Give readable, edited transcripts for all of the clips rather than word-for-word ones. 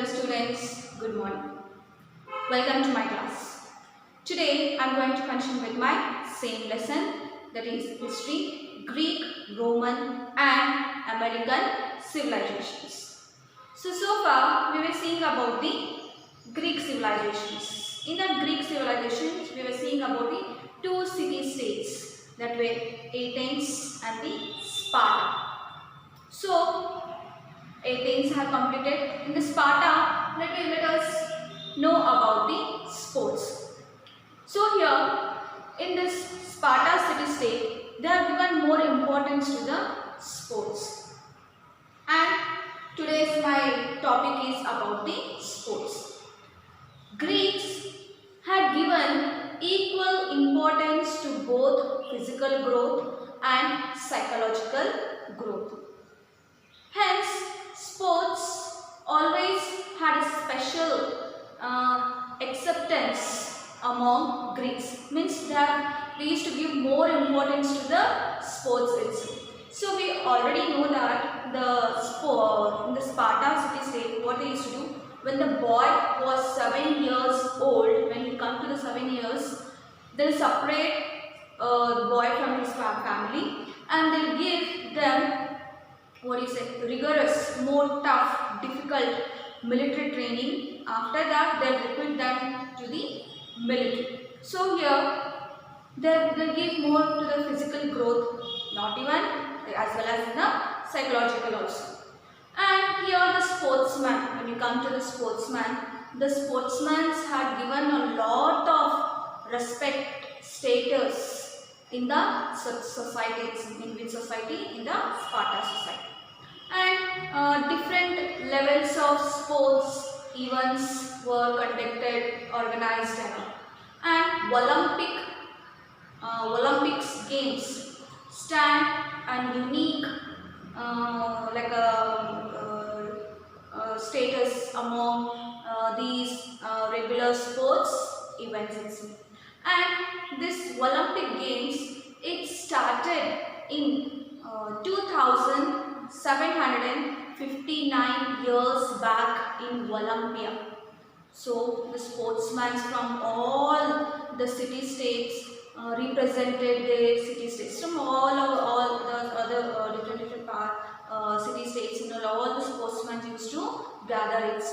dear students, good morning. Welcome to my class. Today I am going to continue with my same lesson, that is history, Greek, Roman and American civilizations. So far we were seeing about the Greek civilizations. In the Greek civilizations we were seeing about the two city-states, that were Athens and the Sparta. So Athens have completed. In the Sparta, let us know about the sports. So here in this Sparta city-state, they have given more importance to the sports. And today's my topic is about the sports. Greeks had given equal importance to both physical growth and psychological growth. Hence, sports always had a special acceptance among Greeks. Means that they used to give more importance to the sports itself. So we already know that in the Sparta city-state, what they used to do, when the boy was 7 years old, when he comes to the 7 years, they'll separate the boy from his family and they'll give them rigorous, more tough, difficult military training. After that, they'll recruit them to the military. So here, they'll give more to the physical growth, not even as well as in the psychological also. And here the sportsman, when you come to the sportsmen had given a lot of respect, status in the society, in which society? In the Sparta society. And different levels of sports events were conducted, organized and Olympics games stand and unique status among these regular sports events. And this Olympic games, it started in 2759 years back in Olympia. So the sportsmen from all the city-states represented the city-states from all the other different city-states. All the sportsmen used to gather it,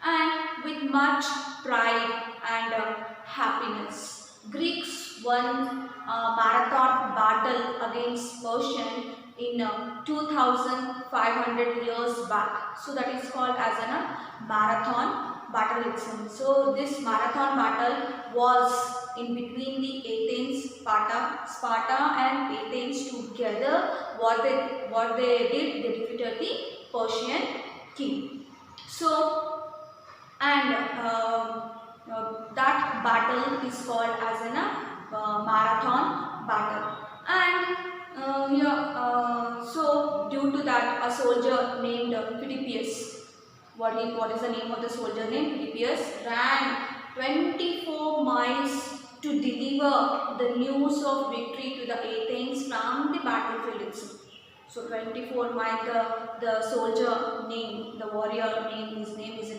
and with much pride and happiness, Greeks won a marathon battle against Persian in 2500 years back. So that is called as a marathon battle itself. So this marathon battle was in between the Sparta and Athens together. What they did, they defeated the Persian king. So and that battle is called as a marathon battle. And so due to that, a soldier named Philippius, what is the name of the soldier named Philippius, ran 24 miles to deliver the news of victory to the Athens from the battlefield itself. So 24 miles, the soldier name, the warrior name, his name is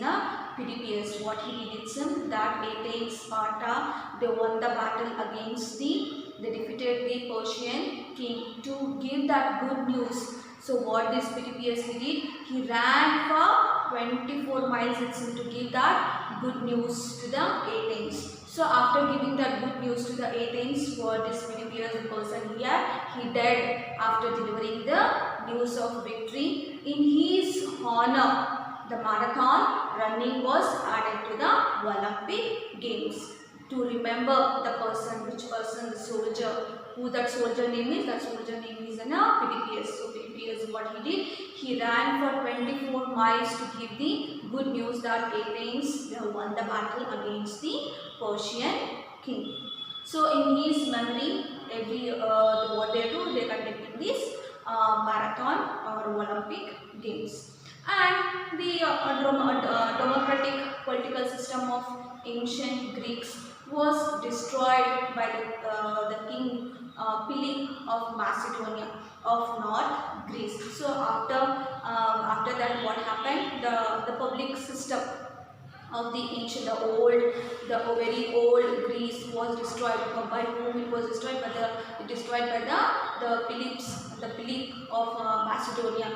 Philippius. What he did is that Athens, Sparta, they won the battle against they defeated the Persian king. To give that good news, so what this Philippius did, he ran for 24 miles itself to give that good news to the Athens. So after giving that good news to the Athens, for this Philippius, the person here, he died after delivering the news of victory. In his honor, the marathon running was added to the Olympic Games. To remember the person, which person, the soldier, who that soldier name is, Philippius. So Philippius, what he did, he ran for 24 miles to give the good news that Athens won the battle against the Persian king. So in his memory, what they do, they conducting this marathon or Olympic Games. And the democratic political system of ancient Greeks was destroyed by the king Philip of Macedonia. of North Greece. So after that, what happened? The public system of the ancient, the very old Greece was destroyed. By whom it was destroyed? Destroyed by the Philip of Macedonia.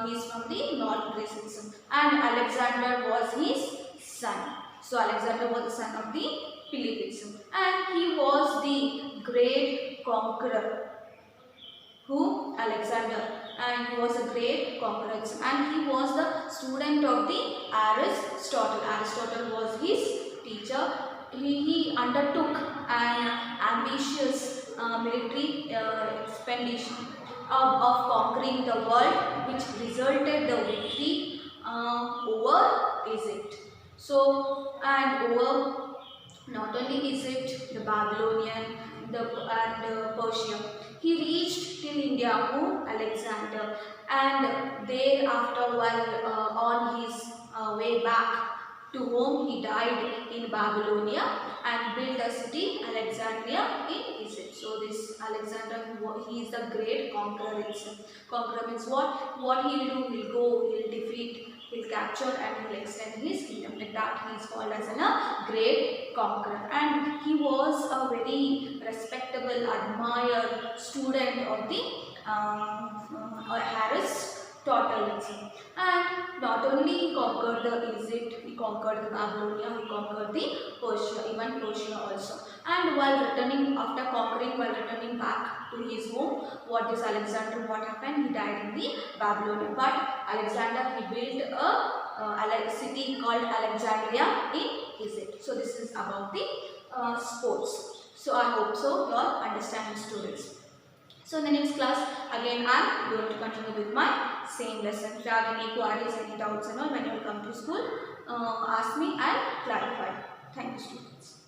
He is from the North Greece itself, and Alexander was his son. So Alexander was the son of the Philip itself, and he was the great conqueror. Who? Alexander. And he was a great conqueror, and he was the student of the Aristotle. Aristotle was his teacher. He undertook an ambitious military expedition of conquering the world, which resulted the victory over Egypt. So, and over not only Egypt, the Babylonian, and Persia. He reached till India, who? Alexander, and thereafter, while on his way back to home, he died in Babylonia and built a city, Alexandria, in Egypt. So this Alexander, he is the great conqueror itself. Conqueror means what? What he will do? He'll go, he'll defeat, he'll capture, and he'll extend his kingdom. Like that, he is called as a great conqueror. And he was a very respectable, admired student of the Aristotle. And not only he conquered the Egypt, he conquered the Babylonia, he conquered the Persia, even Persia also. And while returning, after conquering, while returning back to his home, what happened? He died in the Babylonia. But Alexander, he built a city called Alexandria in Egypt. So this is about the sports. So I hope so you all understand, students. So in the next class, again I am going to continue with my same lesson. If you have any queries, any doubts and all, when you come to school, ask me, I'll clarify. Thank you, students.